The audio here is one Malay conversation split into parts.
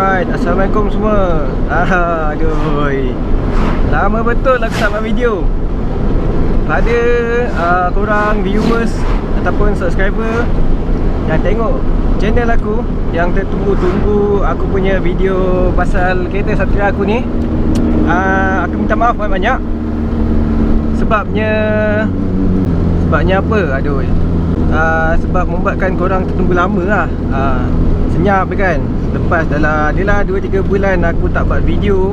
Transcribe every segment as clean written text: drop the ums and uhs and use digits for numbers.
Alright, Assalamualaikum semua. Aduh, lama betul aku tak buat video. Pada korang viewers ataupun subscriber yang tengok channel aku, yang tertunggu-tunggu aku punya video pasal kereta Satria aku ni, aku minta maaf banyak-banyak. Sebabnya apa? Aduh, sebab membuatkan korang tertunggu lama lah. Senyap kan. Lepas adalah 2-3 bulan aku tak buat video,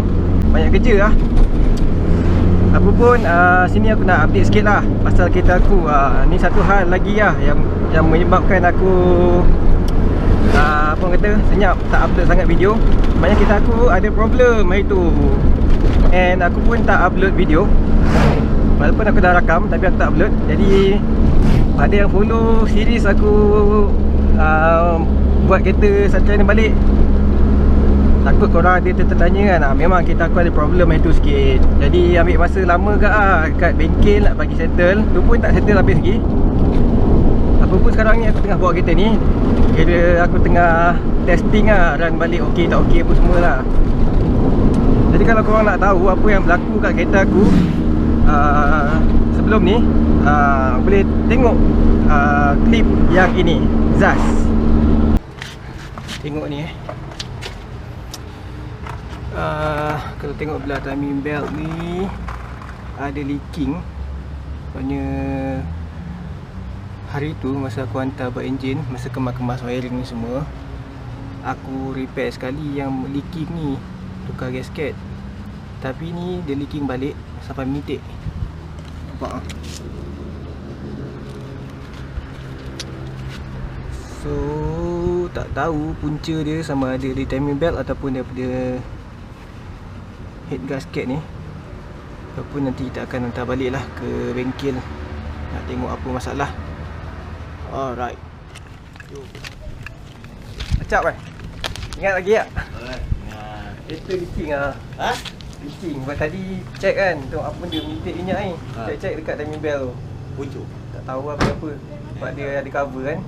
banyak kerja lah. Apa pun sini aku nak update sikit lah pasal kereta aku. Ni satu hal lagi lah yang menyebabkan aku apa orang kata, senyap tak upload sangat video. Banyak kereta aku ada problem hari tu, and aku pun tak upload video. Walaupun aku dah rakam tapi aku tak upload. Jadi ada yang follow series aku buat kereta Satria ni balik, takut korang ada tertanya kan. Memang kereta aku ada problem itu sikit. Jadi ambil masa lama ke kat bengkel nak bagi settle. Tu pun tak settle habis lagi. Apa pun sekarang ni aku tengah bawa kereta ni, kira aku tengah testing lah, run balik okey tak okey apa semua lah. Jadi kalau korang nak tahu apa yang berlaku kat kereta aku sebelum ni, boleh tengok klip yang ini, Zaz. Tengok ni kalau tengok belah timing belt ni ada leaking. Maksudnya hari tu masa aku hantar buat enjin, masa kemas-kemas wiring ni semua, aku repair sekali yang leaking ni, tukar gasket. Tapi ni dia leaking balik sampai menitik. Nampak? So tak tahu punca dia sama ada di timing belt ataupun daripada head gasket ni. Ataupun nanti kita akan hantar balik lah ke bengkel nak tengok apa masalah. Alright, acap kan? Ingat lagi tak? Itu leaking lah. Leaking. Buat tadi check kan, tengok apa dia menitik minyak ni. Check dekat timing belt tu. Bocor? Tak tahu apa sebab dia ada cover kan.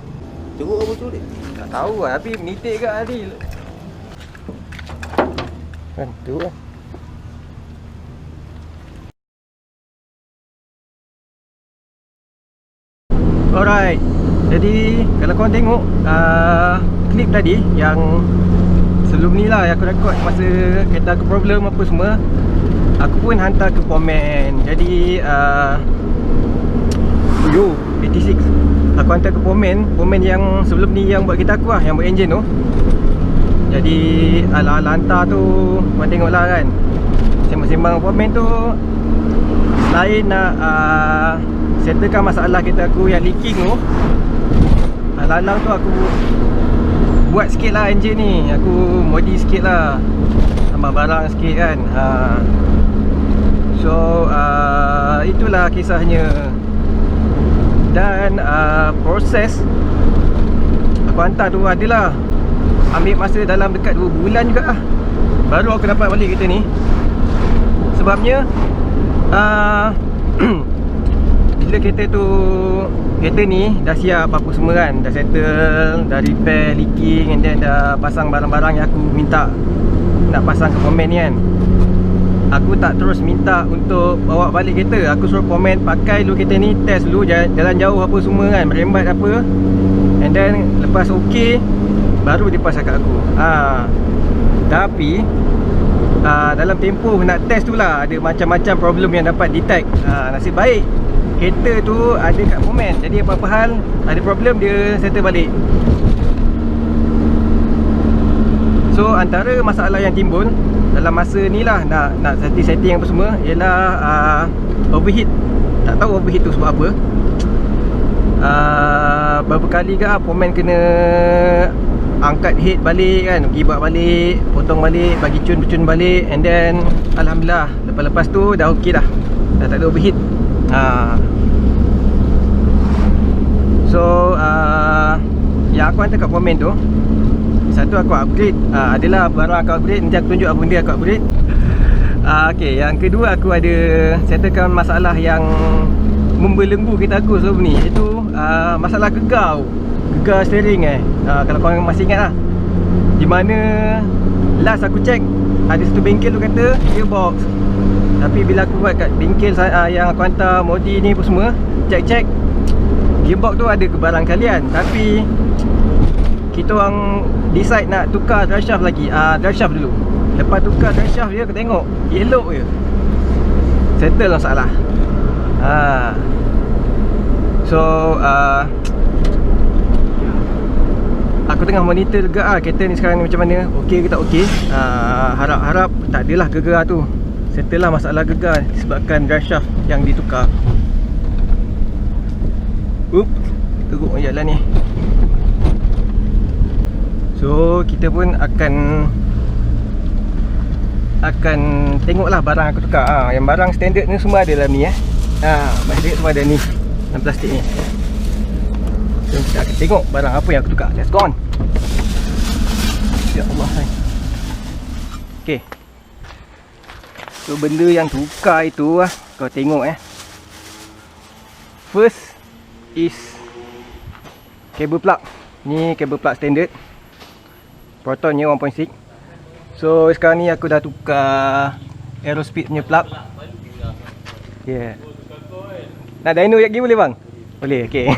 Teruk ke bocor dia? Tak tahu lah, tapi menitik kat Adil kan, tu lah. Alright, jadi kalau korang tengok klip tadi yang sebelum ni lah, yang aku rekod masa kereta aku problem apa semua, aku pun hantar ke Pomen. Jadi 86 aku hantar ke Pomen yang sebelum ni, yang buat kereta aku lah, yang buat enjin tu. Jadi ala-ala hantar tu, korang tengok lah kan, sembang-sembang Pomen tu, selain nak settlekan masalah kereta aku yang leaking tu, alang-alang tu aku buat sikit lah enjin ni. Aku modi sikit lah, tambah barang sikit kan. So itulah kisahnya. Dan proses aku hantar tu adalah ambil masa dalam dekat 2 bulan juga lah, baru aku dapat balik kereta ni. Sebabnya bila kereta ni dah siap apa semua kan, dah settle, dah repair leaking, and then dah pasang barang-barang yang aku minta nak pasang ke Pomen ni kan, aku tak terus minta untuk bawa balik kereta. Aku suruh Pomen pakai dulu kereta ni, test dulu jalan jauh apa semua kan, merembat apa, and then lepas okey baru dia pasang kat aku. Tapi dalam tempoh nak test tu lah, ada macam-macam problem yang dapat detect. Nasib baik kereta tu ada kat Pomen, jadi apa-apa hal ada problem dia settle balik. So antara masalah yang timbul dalam masa ni lah, nak setting apa semua, ialah overheat. Tak tahu overheat tu sebab apa. Berapa kali ke Pomen kena angkat head balik kan, pergi buat balik, potong balik, bagi cun balik, and then alhamdulillah lepas tu dah okey dah tak ada overheat. So yang aku hantar kat Pomen tu, satu aku upgrade, adalah barang aku upgrade, nanti aku tunjuk apa benda aku upgrade. Okay, yang kedua aku ada settlekan masalah yang membelenggu kereta aku sebelum ni, iaitu masalah gegar steering. Kalau korang masih ingat lah, di mana Last aku check, ada satu bengkel tu kata gearbox. Tapi bila aku buat kat bengkel yang aku hantar Modi ni pun semua, check gearbox tu ada ke barang kalian. Tapi kita orang decide nak tukar drive shaft lagi. Drive shaft dulu. Lepas tukar drive shaft dia, aku tengok elok je, settle masalah. So aku tengah monitor juga kereta ni sekarang ni macam mana, okey ke tak okey. Harap-harap tak adalah gegar tu, settle lah masalah gegar disebabkan drive shaft yang ditukar. Teruk jalan ni. So kita pun akan tengoklah barang aku tukar. Yang barang standard ni semua ada dalam ni Baik semua ada ni dalam plastik ni. So kita akan tengok barang apa yang aku tukar. Let's go on. Ya Allah. Okay. So benda yang tukar itu kau tengok first is cable plug. Ni cable plug standard, Protonnya 1.6. So sekarang ni aku dah tukar Aerospeed punya plug. Yeah. Nak dyno lagi boleh bang? Boleh, okay.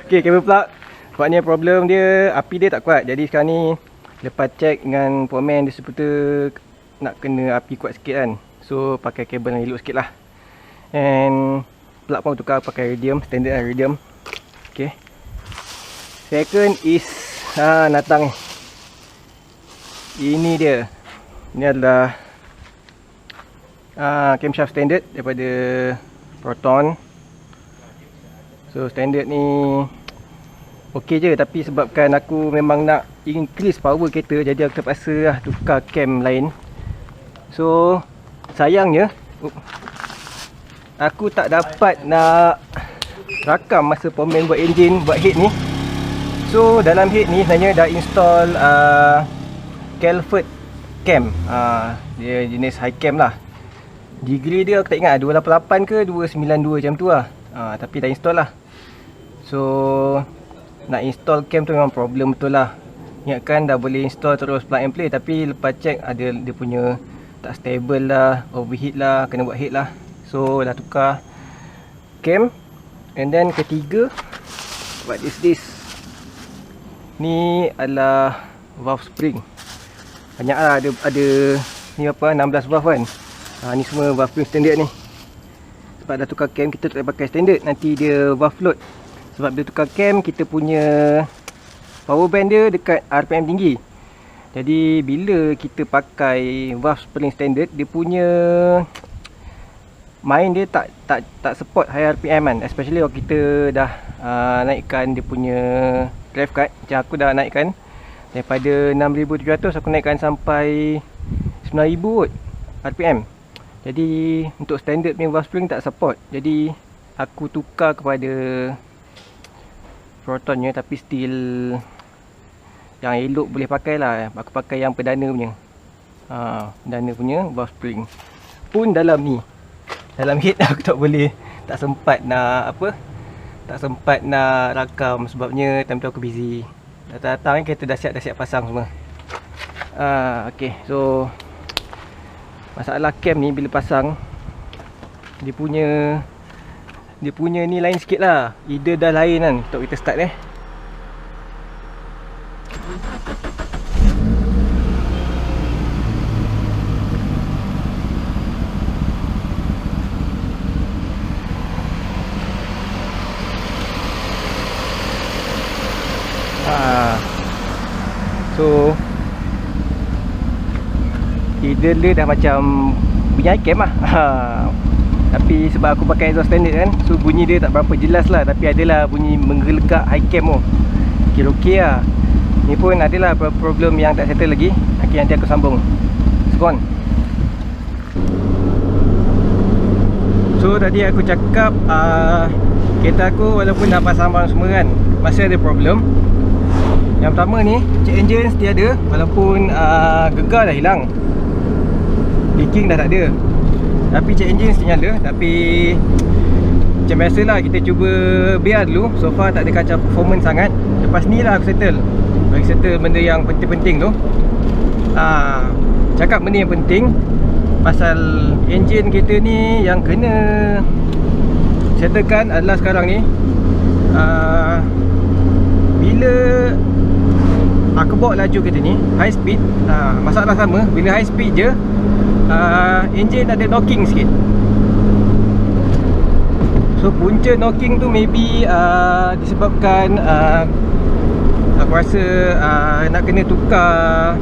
Okay, cable plug. Sebabnya problem dia, api dia tak kuat. Jadi sekarang ni lepas check dengan pomen distributor, nak kena api kuat sikit kan. So pakai kabel yang elok sikit lah. And plug pun tukar pakai iridium, standard iridium. Okay. Second is natang. Ini dia. Ini adalah camshaft standard daripada Proton. So standard ni okey je, tapi sebabkan aku memang nak increase power kereta, jadi aku terpaksa tukar cam lain. So sayangnya aku tak dapat nak rakam masa pomen buat enjin, buat head ni. So dalam head ni sebenarnya dah install Calvert cam. Dia jenis high cam lah. Degree dia aku tak ingat 288 ke 292 macam tu lah. Tapi dah install lah. So nak install cam tu memang problem betul lah. Ingatkan dah boleh install terus plug and play, tapi lepas check ada dia punya tak stable lah, overheat lah, kena buat head lah. So dah tukar cam. And then ketiga, what is this? Ni adalah valve spring. Banyak lah, ada ni apa, 16 valve kan. Ni semua valve spring standard ni. Sebab dah tukar cam, kita tak pakai standard, nanti dia valve float. Sebab dia tukar cam, kita punya power band dia dekat RPM tinggi. Jadi bila kita pakai valve spring standard, dia punya main dia tak support high RPM kan. Especially kalau kita dah naikkan dia punya drive cut. Macam aku dah naikkan daripada 6700, aku naikkan sampai 9000 kot RPM. Jadi untuk standard punya valve spring tak support. Jadi aku tukar kepada Protonnya, tapi still yang elok boleh pakai lah. Aku pakai yang perdana punya. Perdana punya valve spring. Pun dalam ni, dalam head aku tak sempat nak tak sempat nak rakam sebabnya time tu aku busy. Datang-datang kan kereta dah siap pasang semua. Okay, so masalah cam ni bila pasang, dia punya ni lain sikit lah. Either dah lain kan untuk kita start So either dia dah macam bunyi cam lah. Tapi sebab aku pakai exhaust standard kan, so bunyi dia tak berapa jelas lah. Tapi adalah bunyi menggelegak high cam tu. Okey lah. Ni pun adalah problem yang tak settle lagi. Okay, nanti aku sambung. Sekon. So tadi aku cakap kereta aku walaupun dah pasang barang semua kan, masih ada problem. Yang pertama ni, check engine still ada, walaupun gegar dah hilang, leaking dah tak ada. Tapi check engine still nyala. Tapi macam biasalah, kita cuba biar dulu. So far tak ada kacau performance sangat. Lepas lepas ni lah aku settle. Bagi settle benda yang penting-penting tu. Cakap benda yang penting pasal enjin kereta ni yang kena settlekan adalah sekarang ni, bila aku bawa laju kereta ni high speed, masalah sama. Bila high speed je, enjin ada knocking sikit. So punca knocking tu maybe disebabkan aku rasa nak kena tukar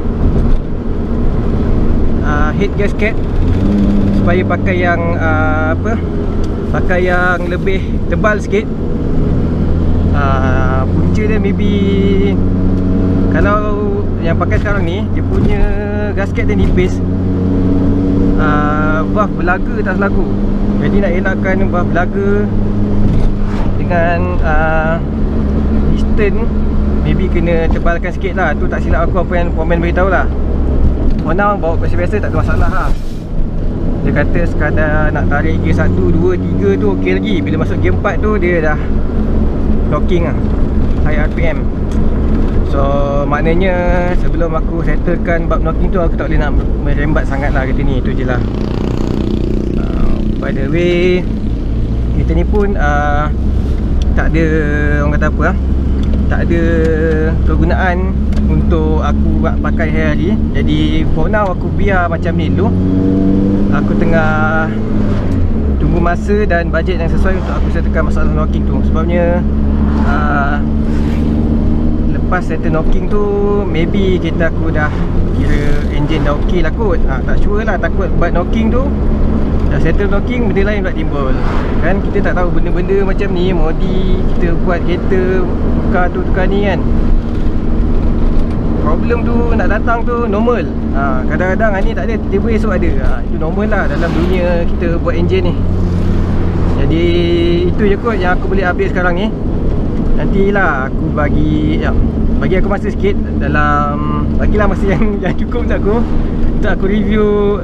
head gasket supaya pakai yang pakai yang lebih tebal sikit. Punca dia maybe, kalau yang pakai sekarang ni, dia punya gasket dia nipis, valve belaga tak selaku. Jadi nak elakkan valve belaga dengan piston, maybe kena tebalkan sikit lah. Tu tak silap aku apa yang komen beritahu lah. For now bawa biasa-biasa tak ada masalah lah. Dia kata sekadar nak tarik gear 1, 2, 3 tu okey lagi. Bila masuk gear 4 tu dia dah locking lah, high RPM. So maknanya sebelum aku settlekan bab knocking tu, aku tak boleh nak merembat sangat lah kereta ni. Itu je lah. By the way, kereta ni pun tak ada, orang kata apa, tak ada kegunaan untuk aku pakai hari-hari. Jadi for now aku biar macam ni dulu. Aku tengah tunggu masa dan bajet yang sesuai untuk aku settlekan masalah knocking tu. Sebabnya lepas settle knocking tu, maybe kereta aku dah kira enjin dah okey lah kot. Tak sure lah, takut buat knocking tu dah settle knocking, benda lain pula timbul. Kan kita tak tahu benda-benda macam ni, modi kita buat kereta, tukar tu tukar ni kan. Problem tu nak datang tu normal. Kadang-kadang hari ni tak ada, tiba-tiba esok ada. Itu normal lah dalam dunia kita buat enjin ni. Jadi itu je kot yang aku boleh update sekarang ni. Nantilah aku bagi aku masa sikit, dalam bagilah masa yang cukup untuk aku review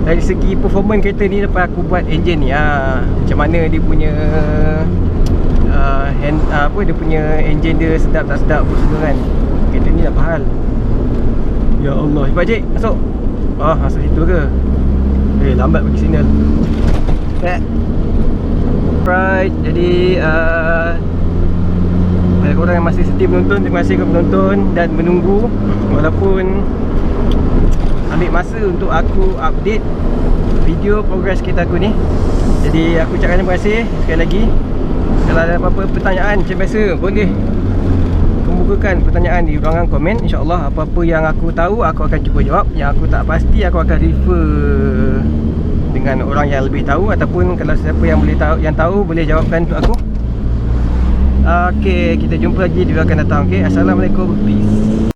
dari segi performance kereta ni lepas aku buat enjin ni. Macam mana dia punya dia punya enjin dia sedap tak sedap apa semua kan. Kereta ni dah pahal. Ya Allah, Pakcik masuk. Masuk situ ke? Lambat bagi signal. Right, jadi bagi korang yang masih setia menonton, terima kasih kepada penonton dan menunggu. Walaupun ambil masa untuk aku update video progress kereta aku ni. Jadi aku ucapkan terima kasih sekali lagi. Kalau ada apa-apa pertanyaan, macam biasa boleh kemukakan pertanyaan di ruangan komen. InsyaAllah apa-apa yang aku tahu aku akan cuba jawab. Yang aku tak pasti aku akan refer dengan orang yang lebih tahu, ataupun kalau siapa yang boleh tahu, yang tahu boleh jawabkan untuk aku. Okay, kita jumpa lagi di video akan datang. Okay, Assalamualaikum, peace.